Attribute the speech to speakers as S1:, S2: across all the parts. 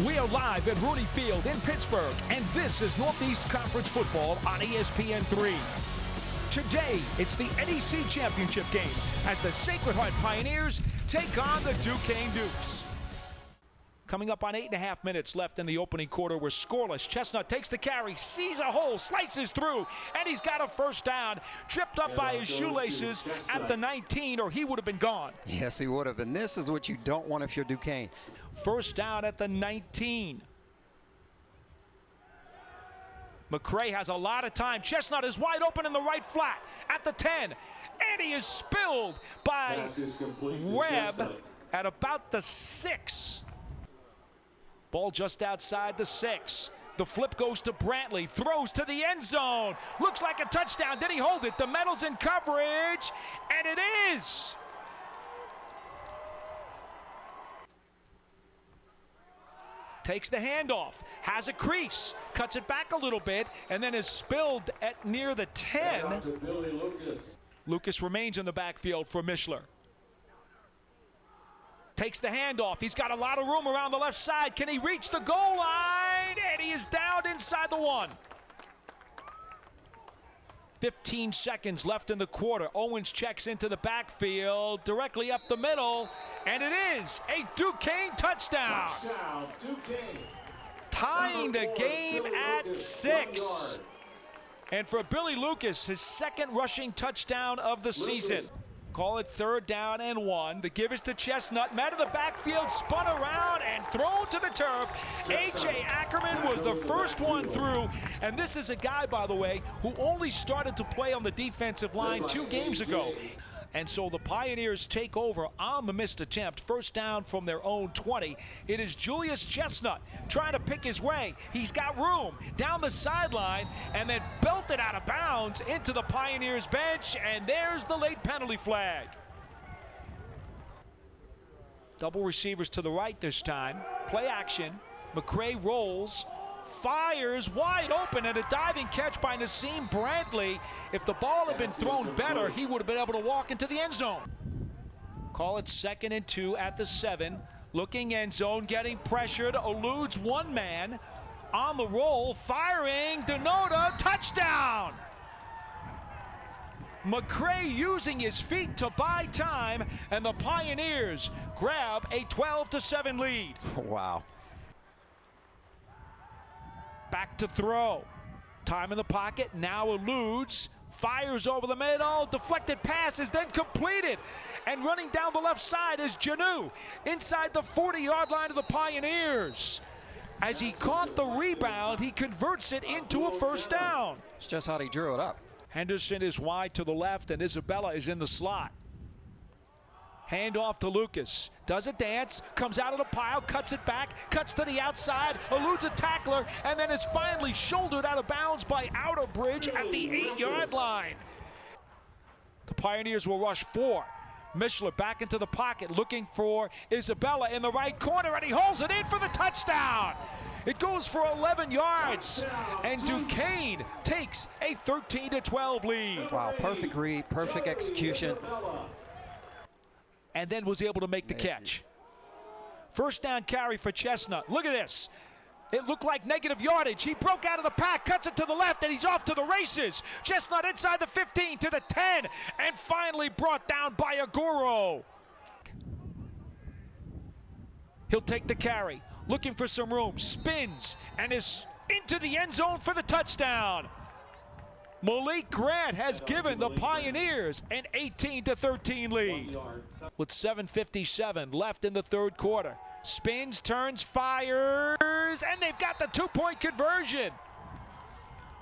S1: We are live at Rooney Field in Pittsburgh, and this is Northeast Conference football on ESPN3. Today, it's the NEC Championship game as the Sacred Heart Pioneers take on the Duquesne Dukes. Coming up on 8.5 minutes left in the opening quarter, we're scoreless. Chestnut takes the carry, sees a hole, slices through, and he's got a first down. Tripped up by his shoelaces at the 19, or he would have been gone.
S2: Yes, he would have, and this is what you don't want if you're Duquesne.
S1: First down at the 19. McCray has a lot of time. Chestnut is wide open in the right flat at the 10. And he is spilled by Webb at about the 6. Ball just outside the 6. The flip goes to Brantley, throws to the end zone. Looks like a touchdown. Did he hold it? The medal's in coverage, and it is. Takes the handoff, has a crease, cuts it back a little bit, and then is spilled at near the 10. Lucas remains in the backfield for Mishler. Takes the handoff. He's got a lot of room around the left side. Can he reach the goal line? And he is down inside the 1. 15 seconds left in the quarter. Owens checks into the backfield, directly up the middle, and it is a Duquesne touchdown. Duquesne. Tying the game at 6. And for Billy Lucas, his second rushing touchdown of the season. Call it 3rd down and 1. The give is to Chestnut. Met in the backfield, spun around, and thrown to the turf. A.J. Ackerman was the first one through. And this is a guy, by the way, who only started to play on the defensive line 2 games ago. And so the Pioneers take over on the missed attempt. First down from their own 20. It is Julius Chestnut trying to pick his way. He's got room down the sideline and then belted out of bounds into the Pioneers bench. And there's the late penalty flag. Double receivers to the right this time. Play action. McCray rolls. Fires wide open, and a diving catch by Nassim Brantley. If the ball had been thrown better, he would have been able to walk into the end zone. Call it 2nd and 2 at the 7. Looking end zone, getting pressured, eludes one man. On the roll, firing, Denota, touchdown! McCray using his feet to buy time, and the Pioneers grab a 12-7 lead.
S2: Wow.
S1: Back to throw. Time in the pocket, now eludes, fires over the middle, deflected pass is then completed. And running down the left side is Janu, inside the 40-yard line of the Pioneers. As he caught the rebound, he converts it into a first down.
S2: It's just how he drew it up.
S1: Henderson is wide to the left, and Isabella is in the slot. Hand off to Lucas, does a dance, comes out of the pile, cuts it back, cuts to the outside, eludes a tackler, and then is finally shouldered out of bounds by Outerbridge at the 8-yard line. The Pioneers will rush 4. Mishler back into the pocket, looking for Isabella in the right corner, and he holds it in for the touchdown. It goes for 11 yards, and Duquesne takes a 13-12 lead.
S2: Wow, perfect read, perfect execution.
S1: And then was able to make the catch. First down carry for Chestnut. Look at this. It looked like negative yardage. He broke out of the pack, cuts it to the left, and he's off to the races. Chestnut inside the 15 to the 10, and finally brought down by Agoro. He'll take the carry, looking for some room, spins, and is into the end zone for the touchdown. Malik Grant has given the Pioneers an 18-13 lead. With 7:57 left in the 3rd quarter. Spins, turns, fires, and they've got the 2-point conversion.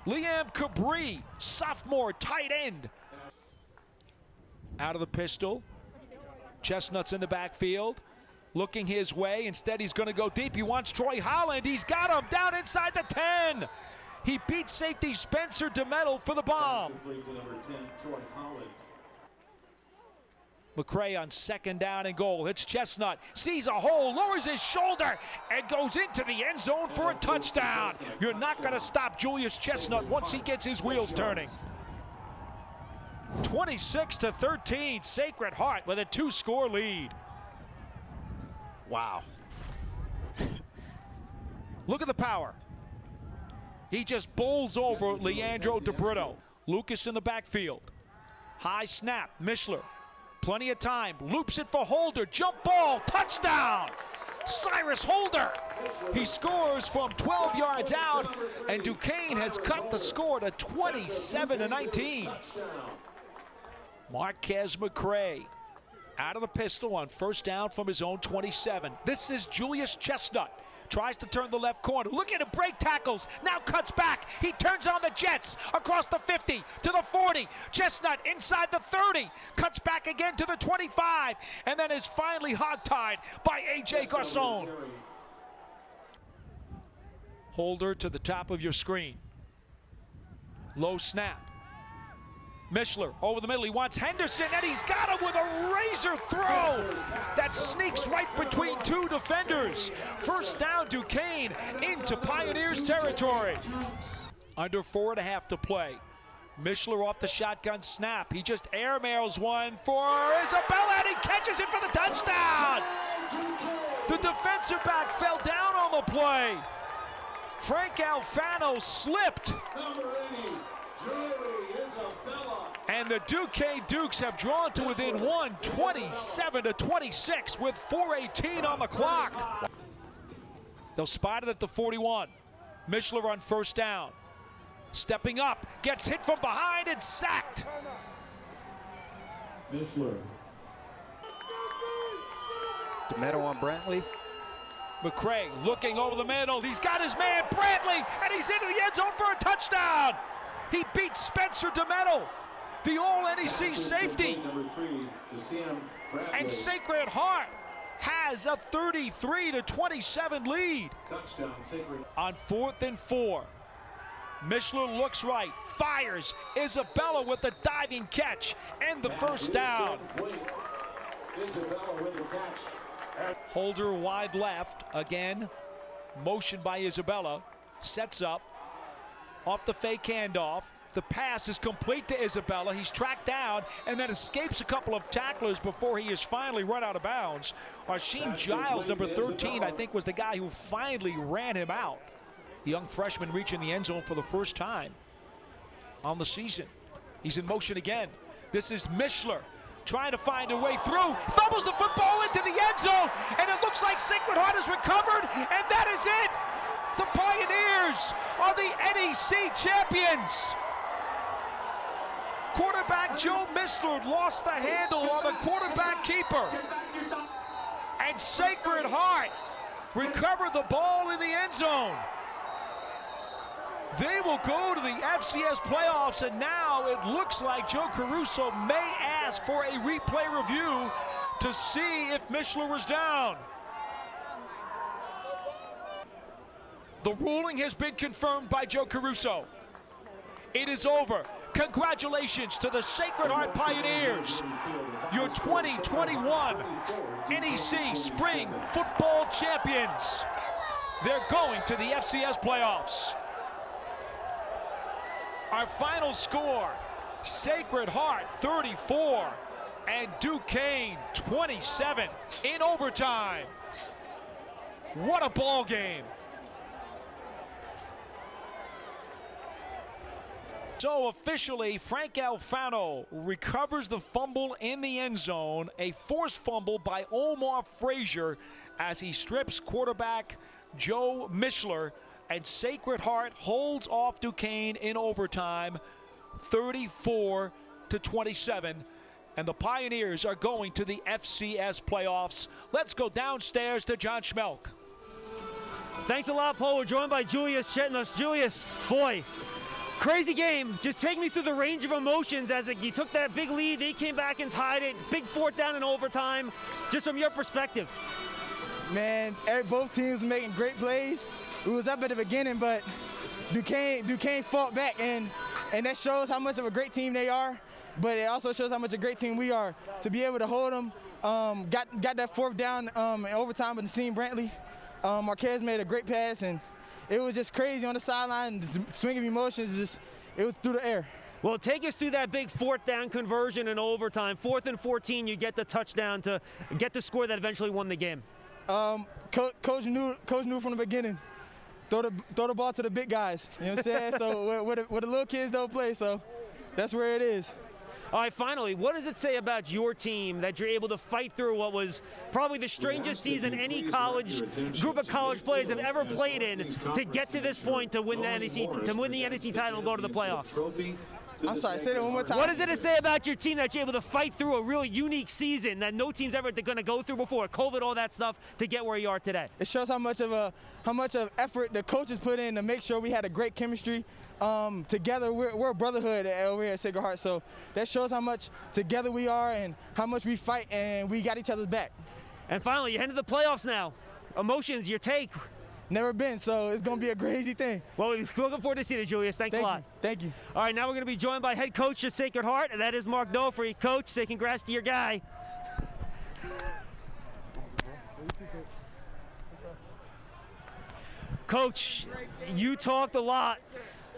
S1: Liam Cabri, sophomore tight end. Out of the pistol. Chestnut's in the backfield. Looking his way. Instead, he's going to go deep. He wants Troy Holland. He's got him down inside the 10. He beats safety Spencer DeMettle for the bomb. McCray on 2nd down and goal. Hits Chestnut, sees a hole, lowers his shoulder, and goes into the end zone for a touchdown. You're not going to stop Julius Chestnut once he gets his wheels turning. 26-13, Sacred Heart with a 2-score lead.
S2: Wow.
S1: Look at the power. He just bowls over Leandro DeBrito. Lucas in the backfield. High snap, Mishler. Plenty of time, loops it for Holder, jump ball, touchdown! Cyrus Holder. He scores from 12 yards out, and Duquesne has cut the score to 27-19. Marquez McCray out of the pistol on first down from his own 27. This is Julius Chestnut. Tries to turn the left corner. Look at him, break tackles. Now cuts back. He turns on the Jets across the 50 to the 40. Chestnut inside the 30. Cuts back again to the 25. And then is finally hogtied by A.J. Garcon. Holder to the top of your screen. Low snap. Mishler over the middle. He wants Henderson, and he's got him with a razor throw that sneaks right between two defenders. First down, Duquesne into Pioneers territory. Under 4.5 to play. Mishler off the shotgun snap. He just airmails one for Isabella, and he catches it for the touchdown. The defensive back fell down on the play. Frank Alfano slipped. And the Duquesne Dukes have drawn to within one, 27-26, with 4:18 on the clock. They'll spot it at the 41. Mishler on first down. Stepping up, gets hit from behind and sacked.
S3: Mishler.
S2: DeMetto on Brantley.
S1: McCray looking over the middle. He's got his man, Brantley, and he's into the end zone for a touchdown. He beats Spencer DeMetto, the all-NEC safety. And Sacred Heart has a 33-27 lead.
S3: Touchdown, Sacred.
S1: On 4th and 4. Mishler looks right, fires. Isabella with the diving catch and the first down.
S3: Isabella with the catch.
S1: Holder wide left again. Motion by Isabella. Sets up. Off the fake handoff. The pass is complete to Isabella. He's tracked down and then escapes a couple of tacklers before he is finally run out of bounds. Rasheem Giles, number 13, I think was the guy who finally ran him out. The young freshman reaching the end zone for the first time on the season. He's in motion again. This is Mishler trying to find a way through. Fumbles the football into the end zone, and it looks like Sacred Heart has recovered, and that is it. The Pioneers are the NEC champions. Quarterback Joe Mishler lost the handle on the quarterback keeper. And Sacred Heart recovered the ball in the end zone. They will go to the FCS playoffs, and now it looks like Joe Caruso may ask for a replay review to see if Mishler was down. The ruling has been confirmed by Joe Caruso. It is over. Congratulations to the Sacred Heart Pioneers, your 2021 NEC Spring Football Champions. They're going to the FCS playoffs. Our final score, Sacred Heart 34 and Duquesne 27 in overtime. What a ball game. So officially, Frank Alfano recovers the fumble in the end zone, a forced fumble by Omar Frazier as he strips quarterback Joe Mishler, and Sacred Heart holds off Duquesne in overtime, 34-27, and the Pioneers are going to the FCS playoffs. Let's go downstairs to John Schmelk.
S4: Thanks a lot, Paul. We're joined by Julius Chetnus. Julius, boy, crazy game. Just take me through the range of emotions as you took that big lead. They came back and tied it. Big fourth down in overtime. Just from your perspective.
S5: Man, both teams were making great plays. It was up at the beginning, but Duquesne fought back, and that shows how much of a great team they are, but it also shows how much a great team we are. To be able to hold them, got that fourth down in overtime with Nassim Brantley. Marquez made a great pass, and it was just crazy on the sideline. The swing of emotions, it was through the air.
S4: Well, take us through that big fourth down conversion in overtime. 4th and 14, you get the touchdown to get the score that eventually won the game.
S5: Coach knew from the beginning. throw the ball to the big guys. You know what I'm saying? So where the little kids don't play, so that's where it is.
S4: All right, finally, what does it say about your team that you're able to fight through what was probably the strangest season any group of college players have ever played in to get to this point to win the NEC title and go to the playoffs?
S5: I'm sorry, say that one more time.
S4: What does it say about your team that you're able to fight through a really unique season that no team's ever going to go through before, COVID, all that stuff, to get where you are today?
S5: It shows how much of effort the coaches put in to make sure we had a great chemistry. Together, we're a brotherhood over here at Sacred Heart, so that shows how much together we are and how much we fight, and we got each other's back.
S4: And finally, you're heading to the playoffs now. Emotions, your take?
S5: Never been, so it's going to be a crazy thing.
S4: Well, we're looking forward to seeing it, Julius. Thanks a lot.
S5: Thank you.
S4: All right, now we're going to be joined by head coach of Sacred Heart, and that is Mark Dofrey. Coach, say congrats to your guy. Coach, you talked a lot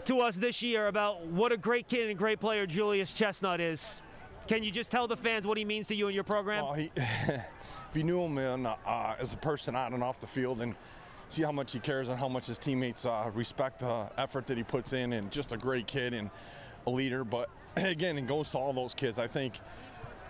S4: to us this year about what a great kid and great player Julius Chestnut is. Can you just tell the fans what he means to you and your program?
S3: Well, if you knew him as a person on and off the field, and see how much he cares and how much his teammates respect the effort that he puts in, and just a great kid and a leader. But again, it goes to all those kids. I think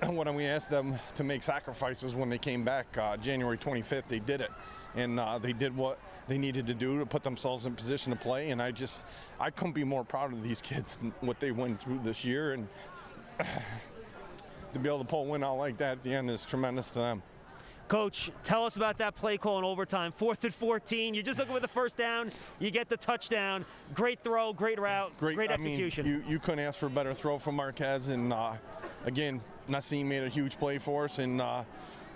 S3: when we asked them to make sacrifices when they came back January 25th, they did it. And they did what they needed to do to put themselves in position to play. And I couldn't be more proud of these kids and what they went through this year. And to be able to pull a win out like that at the end is tremendous to them.
S4: Coach, tell us about that play call in overtime. 4th and 14. You're just looking for the first down. You get the touchdown. Great throw, great route, great execution.
S3: I mean, you couldn't ask for a better throw from Marquez. And, again, Nassim made a huge play for us. And,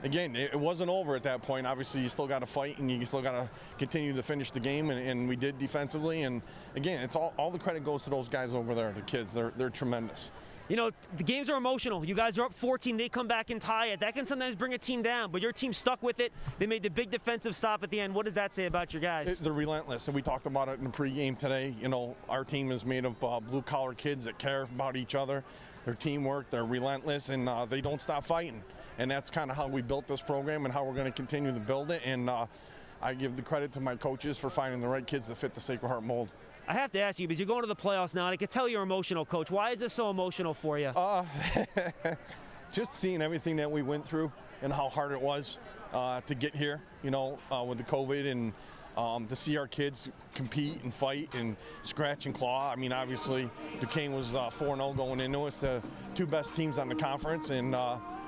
S3: again, it wasn't over at that point. Obviously, you still got to fight, and you still got to continue to finish the game. And we did defensively. And, again, it's all the credit goes to those guys over there, the kids. They're tremendous.
S4: You know, the games are emotional. You guys are up 14. They come back and tie it. That can sometimes bring a team down, but your team stuck with it. They made the big defensive stop at the end. What does that say about your guys?
S3: They're relentless, and we talked about it in the pregame today. You know, our team is made of blue-collar kids that care about each other. Their teamwork, they're relentless, and they don't stop fighting. And that's kind of how we built this program and how we're going to continue to build it. And I give the credit to my coaches for finding the right kids that fit the Sacred Heart mold.
S4: I have to ask you, because you're going to the playoffs now, and I can tell you're emotional, Coach. Why is this so emotional for you?
S3: Just seeing everything that we went through and how hard it was to get here, you know, with the COVID, and to see our kids compete and fight and scratch and claw. I mean, obviously, Duquesne was 4-0 going into it. It's the two best teams on the conference, and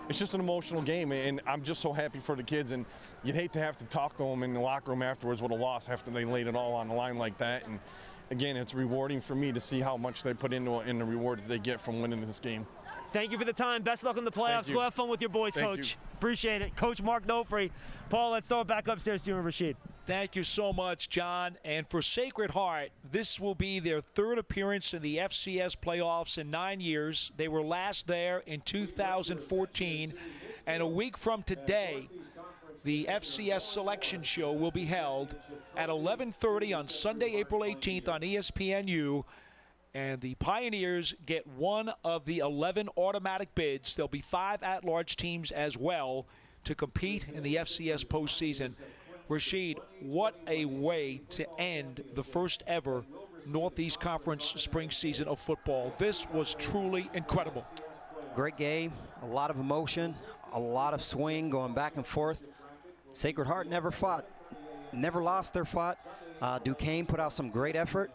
S3: it's just an emotional game, and I'm just so happy for the kids. And you'd hate to have to talk to them in the locker room afterwards with a loss after they laid it all on the line like that. And again, it's rewarding for me to see how much they put into it and the reward that they get from winning this game.
S4: Thank you for the time. Best luck in the playoffs. Go have fun with your boys, Coach. Appreciate it. Coach Mark Dofrey. Paul, let's throw it back upstairs to you and Rashid.
S1: Thank you so much, John. And for Sacred Heart, this will be their third appearance in the FCS playoffs in 9 years. They were last there in 2014. And a week from today, the FCS selection show will be held at 11:30 on Sunday, April 18th on ESPNU. And the Pioneers get one of the 11 automatic bids. There'll be 5 at-large teams as well to compete in the FCS postseason. Rashid, what a way to end the first ever Northeast Conference spring season of football. This was truly incredible.
S2: Great game, a lot of emotion, a lot of swing going back and forth. Sacred Heart never fought, never lost their fight. Duquesne put out some great effort,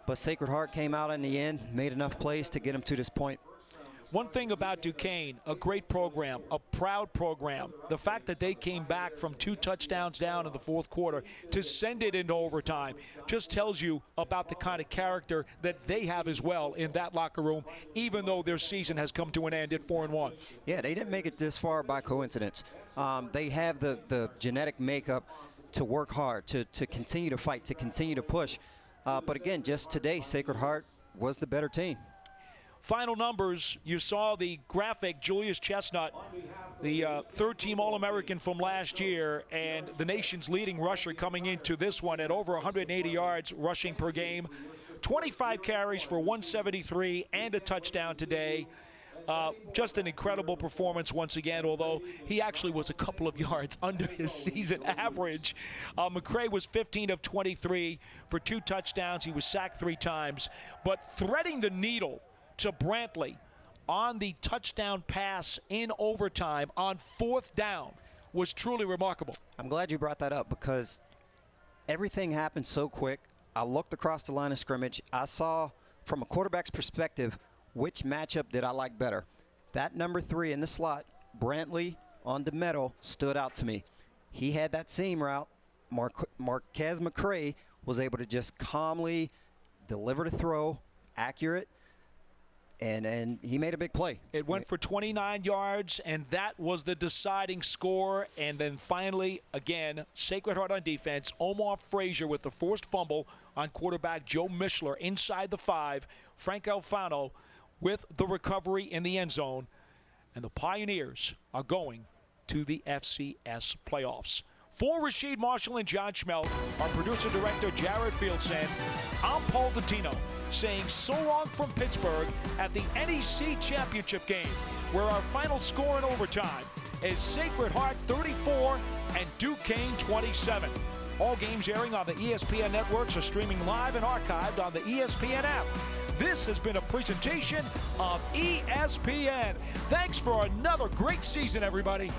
S2: but Sacred Heart came out in the end, made enough plays to get them to this point.
S1: One thing about Duquesne, a great program, a proud program. The fact that they came back from 2 touchdowns down in the fourth quarter to send it into overtime just tells you about the kind of character that they have as well in that locker room, even though their season has come to an end at 4-1.
S2: Yeah, they didn't make it this far by coincidence. They have the genetic makeup to work hard, to continue to fight, to continue to push. But again, just today, Sacred Heart was the better team.
S1: Final numbers, you saw the graphic, Julius Chestnut, the third-team All-American from last year, and the nation's leading rusher coming into this one at over 180 yards rushing per game. 25 carries for 173 and a touchdown today. Just an incredible performance once again, although he actually was a couple of yards under his season average. McCray was 15 of 23 for 2 touchdowns. He was sacked 3 times. But threading the needle to Brantley on the touchdown pass in overtime on 4th down was truly remarkable.
S2: I'm glad you brought that up because everything happened so quick. I looked across the line of scrimmage. I saw, from a quarterback's perspective, which matchup did I like better. That number 3 in the slot, Brantley on the middle, stood out to me. He had that seam route. Marquez McCray was able to just calmly deliver the throw, accurate, and he made a big play.
S1: It went for 29 yards, and that was the deciding score. And then finally, again, Sacred Heart on defense. Omar Frazier with the forced fumble on quarterback Joe Mishler inside the 5. Frank Alfano with the recovery in the end zone. And the Pioneers are going to the FCS playoffs. For Rasheed Marshall and John Schmelt, our producer-director Jared Fieldsen, I'm Paul Dottino, saying so long from Pittsburgh at the NEC Championship game, where our final score in overtime is Sacred Heart 34 and Duquesne 27. All games airing on the ESPN networks are streaming live and archived on the ESPN app. This has been a presentation of ESPN. Thanks for another great season, everybody.